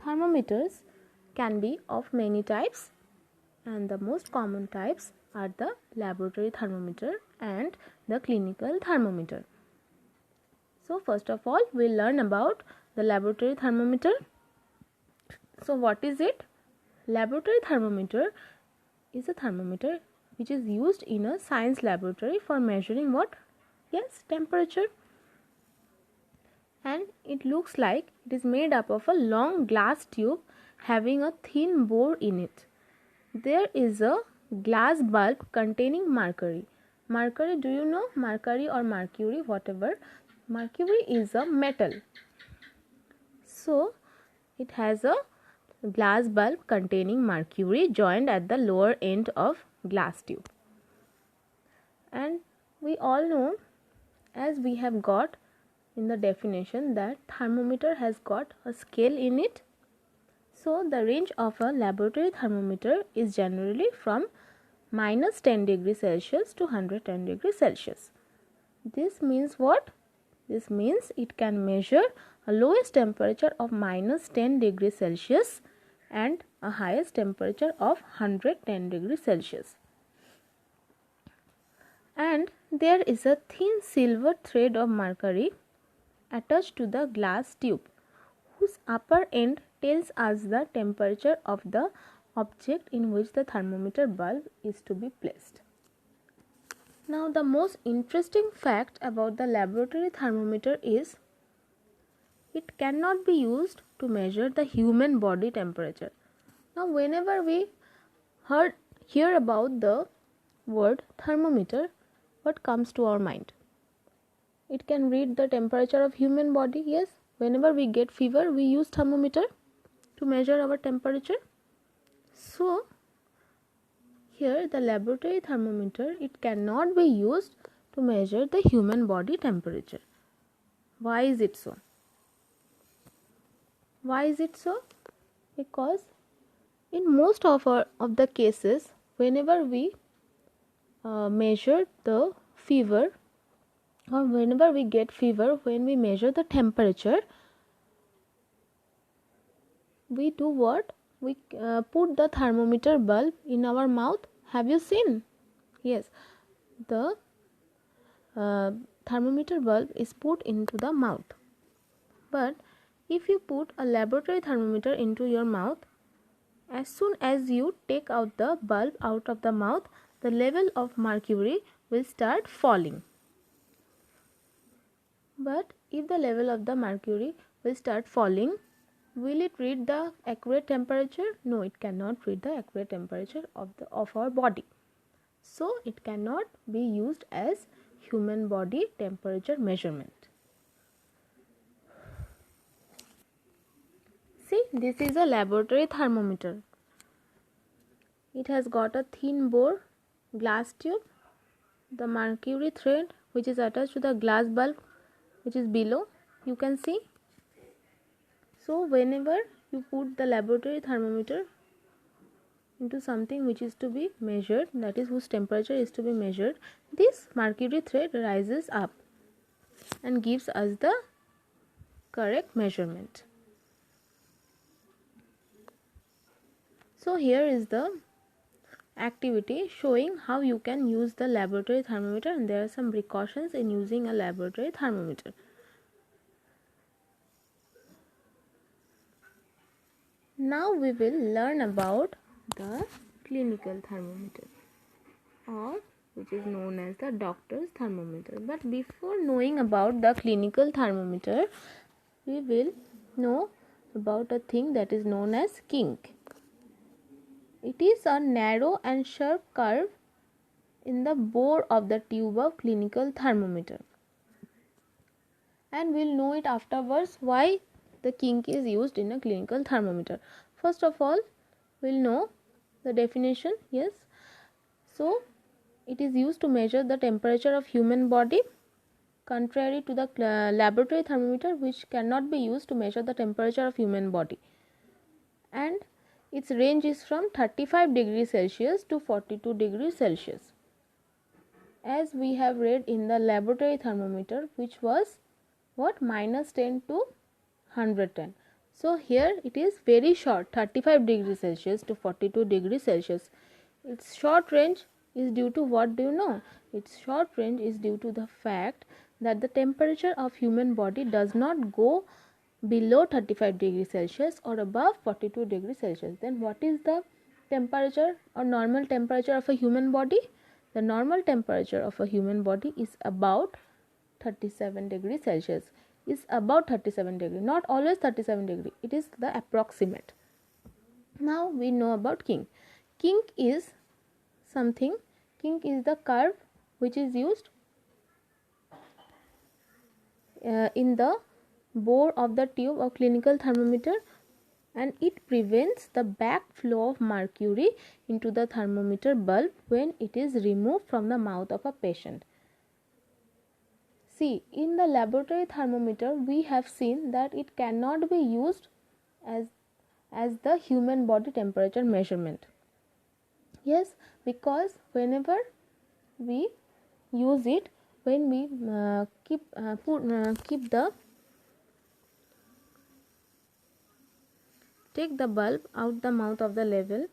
Thermometers can be of many types, and the most common types are the laboratory thermometer and the clinical thermometer. So first of all, we'll learn about the laboratory thermometer. So what is it? Laboratory thermometer is a thermometer which is used in a science laboratory for measuring what? Yes, temperature. And it looks like it is made up of a long glass tube having a thin bore in it. There is a glass bulb containing mercury. Mercury, do you know? Mercury or mercury, whatever. Mercury is a metal. So, it has a glass bulb containing mercury joined at the lower end of glass tube. And we all know, as we have got in the definition, that thermometer has got a scale in it. So the range of a laboratory thermometer is generally from minus 10 degrees Celsius to 110 degrees Celsius. This means what? This means it can measure a lowest temperature of minus 10 degrees Celsius and a highest temperature of 110 degrees Celsius. And there is a thin silver thread of mercury attached to the glass tube, whose upper end tells us the temperature of the object in which the thermometer bulb is to be placed. Now, the most interesting fact about the laboratory thermometer is it cannot be used to measure the human body temperature. Now, whenever we hear about the word thermometer, what comes to our mind? It can read the temperature of human body. Yes, whenever we get fever, we use thermometer to measure our temperature. So, here the laboratory thermometer, it cannot be used to measure the human body temperature. Why is it so? Why is it so? Because in most of the cases, whenever we measure the fever, or whenever we get fever, when we measure the temperature, we do what? We put the thermometer bulb in our mouth. Have you seen? Yes, the thermometer bulb is put into the mouth. But if you put a laboratory thermometer into your mouth, as soon as you take out the bulb out of the mouth, the level of mercury will start falling. But if the level of the mercury will start falling, will it read the accurate temperature? No, it cannot read the accurate temperature of our body. So it cannot be used as human body temperature measurement. See, this is a laboratory thermometer. It has got a thin bore glass tube, the mercury thread which is attached to the glass bulb which is below, you can see. So whenever you put the laboratory thermometer into something which is to be measured, that is whose temperature is to be measured, this mercury thread rises up and gives us the correct measurement. So here is the activity showing how you can use the laboratory thermometer, and there are some precautions in using a laboratory thermometer. Now we will learn about the clinical thermometer, or which is known as the doctor's thermometer. But before knowing about the clinical thermometer, we will know about a thing that is known as kink. It is a narrow and sharp curve in the bore of the tube of clinical thermometer, and we'll know it afterwards why the kink is used in a clinical thermometer. First of all, we'll know the definition. Yes, so it is used to measure the temperature of human body, contrary to the laboratory thermometer, which cannot be used to measure the temperature of human body, and its range is from 35 degrees Celsius to 42 degrees Celsius, as we have read in the laboratory thermometer, which was what? -10 to 110. So here it is very short, 35 degrees Celsius to 42 degrees Celsius. Its short range is due to what, do you know? Its short range is due to the fact that the temperature of human body does not go below 35 degrees Celsius or above 42 degrees Celsius. Then what is the temperature or normal temperature of a human body? The normal temperature of a human body is about 37 degrees Celsius. Is about 37 degree, not always 37 degree. It is the approximate. Now we know about kink. Kink is something, kink is the curve which is used in the bore of the tube of clinical thermometer, and it prevents the backflow of mercury into the thermometer bulb when it is removed from the mouth of a patient. See, in the laboratory thermometer we have seen that it cannot be used as the human body temperature measurement. Yes, because whenever we use it, when we take the bulb out the mouth of the level